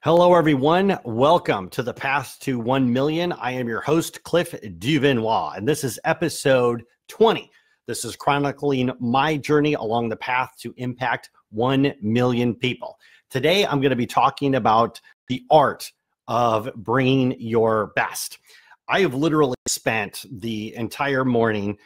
Hello, everyone. Welcome to the Path to 1 Million. I am your host, Cliff Duvenois, and this is episode 20. This is chronicling my journey along the path to impact 1 million people. Today, I'm going to be talking about the art of bringing your best. I have literally spent the entire morning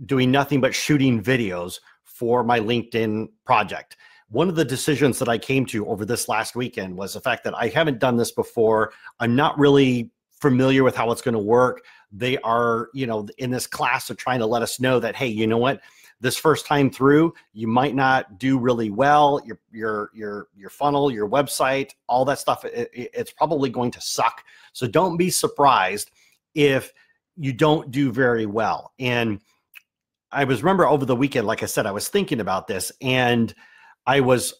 doing nothing but shooting videos for my LinkedIn project. One of the decisions that I came to over this last weekend was the fact that I haven't done this before. I'm not really familiar with how it's going to work. They are, in this class, they're trying to let us know that, hey, you know what? This first time through, you might not do really well. Your funnel, your website, all that stuff, it's probably going to suck. So don't be surprised if you don't do very well. And I remember over the weekend, like I said, I was thinking about this, and I was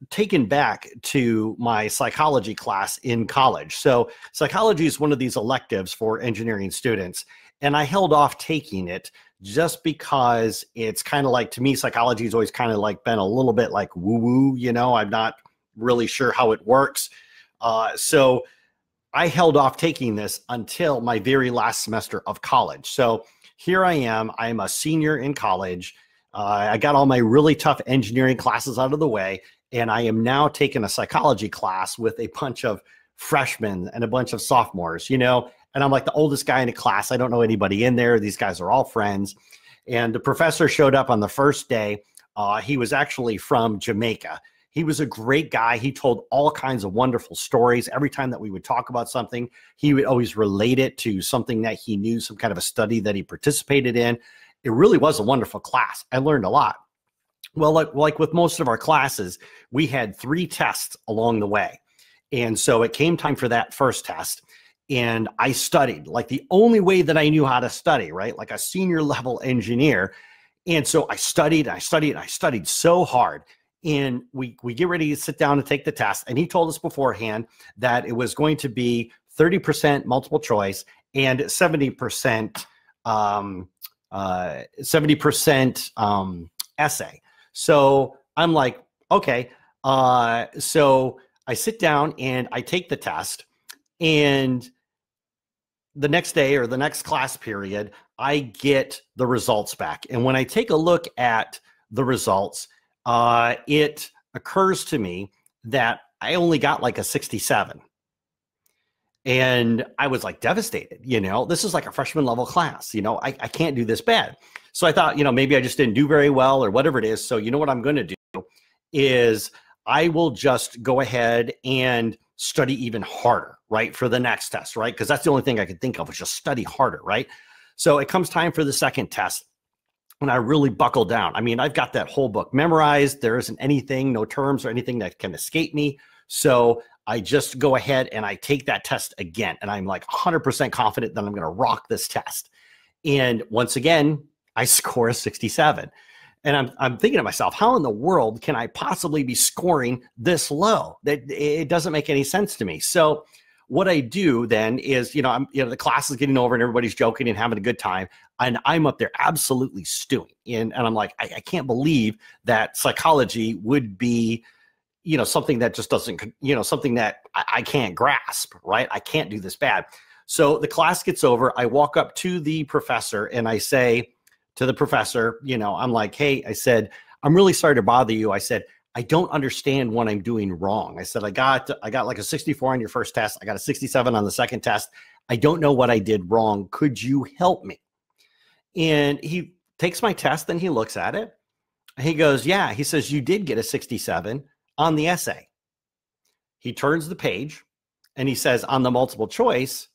taken back to my psychology class in college. So psychology is one of these electives for engineering students, and I held off taking it just because it's kind of like, to me, psychology has always kind of like been a little bit like woo-woo, I'm not really sure how it works. So I held off taking this until my very last semester of college. So here I am. I'm a senior in college. I got all my really tough engineering classes out of the way, and I am now taking a psychology class with a bunch of freshmen and a bunch of sophomores, and I'm like the oldest guy in the class. I don't know anybody in there. These guys are all friends. And the professor showed up on the first day. He was actually from Jamaica. He was a great guy. He told all kinds of wonderful stories. Every time that we would talk about something, he would always relate it to something that he knew, some kind of a study that he participated in. It really was a wonderful class. I learned a lot. Well, like with most of our classes, we had 3 tests along the way. And so it came time for that first test. And I studied like the only way that I knew how to study, right? Like a senior level engineer. And so I studied so hard. And we get ready to sit down and take the test. And he told us beforehand that it was going to be 30% multiple choice and 70% essay. So I'm like, okay. So I sit down and I take the test, and the next day or the next class period, I get the results back. And when I take a look at the results, it occurs to me that I only got like a 67. And I was like devastated, this is like a freshman level class, I can't do this bad. So I thought, maybe I just didn't do very well or whatever it is. So what I'm going to do is I will just go ahead and study even harder, right? For the next test, right? Because that's the only thing I could think of was just study harder, right? So it comes time for the second test, and I really buckle down. I mean, I've got that whole book memorized. There isn't anything, no terms or anything that can escape me. So I just go ahead and I take that test again. And I'm like 100% confident that I'm going to rock this test. And once again, I score a 67. And I'm thinking to myself, how in the world can I possibly be scoring this low? That it doesn't make any sense to me. So what I do then is, the class is getting over and everybody's joking and having a good time. And I'm up there absolutely stewing. And I'm like, I can't believe that psychology would be, something that just doesn't, something that I can't grasp, right? I can't do this bad. So the class gets over. I walk up to the professor and I say to the professor, I'm like, hey, I said, I'm really sorry to bother you. I said, I don't understand what I'm doing wrong. I said, I got like a 64 on your first test. I got a 67 on the second test. I don't know what I did wrong. Could you help me? And he takes my test and he looks at it. He goes, yeah. He says, you did get a 67 on the essay. He turns the page and he says, on the multiple choice,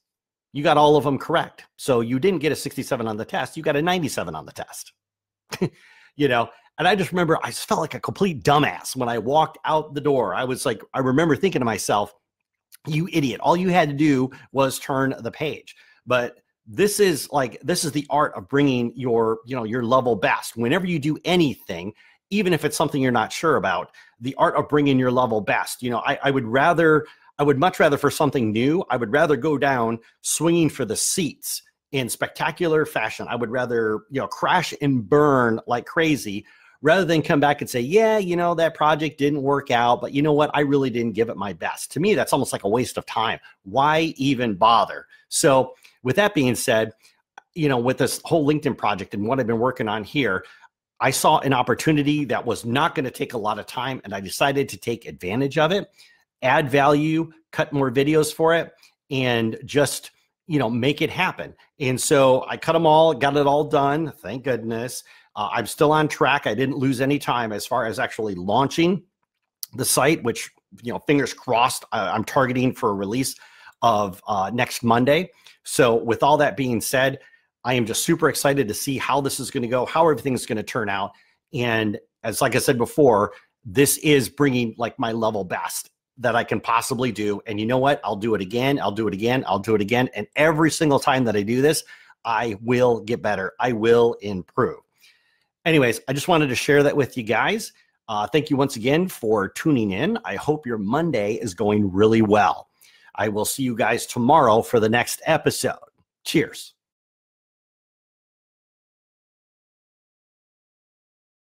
you got all of them correct. So you didn't get a 67 on the test. You got a 97 on the test. And I just remember I just felt like a complete dumbass when I walked out the door. I was like, I remember thinking to myself, you idiot, all you had to do was turn the page. But this is the art of bringing your level best. Whenever you do anything, even if it's something you're not sure about, the art of bringing your level best. I would much rather, for something new, I would rather go down swinging for the seats in spectacular fashion. I would rather, crash and burn like crazy rather than come back and say, yeah, that project didn't work out, but you know what? I really didn't give it my best. To me, that's almost like a waste of time. Why even bother? So with that being said, with this whole LinkedIn project and what I've been working on here, I saw an opportunity that was not going to take a lot of time, and I decided to take advantage of it, add value, cut more videos for it, and just, make it happen. And so I cut them all, got it all done. Thank goodness. I'm still on track. I didn't lose any time as far as actually launching the site, which, fingers crossed, I'm targeting for a release of next Monday. So with all that being said, I am just super excited to see how this is going to go, how everything's going to turn out. And like I said before, this is bringing like my level best that I can possibly do. And you know what? I'll do it again. I'll do it again. I'll do it again. And every single time that I do this, I will get better. I will improve. Anyways, I just wanted to share that with you guys. Thank you once again for tuning in. I hope your Monday is going really well. I will see you guys tomorrow for the next episode. Cheers.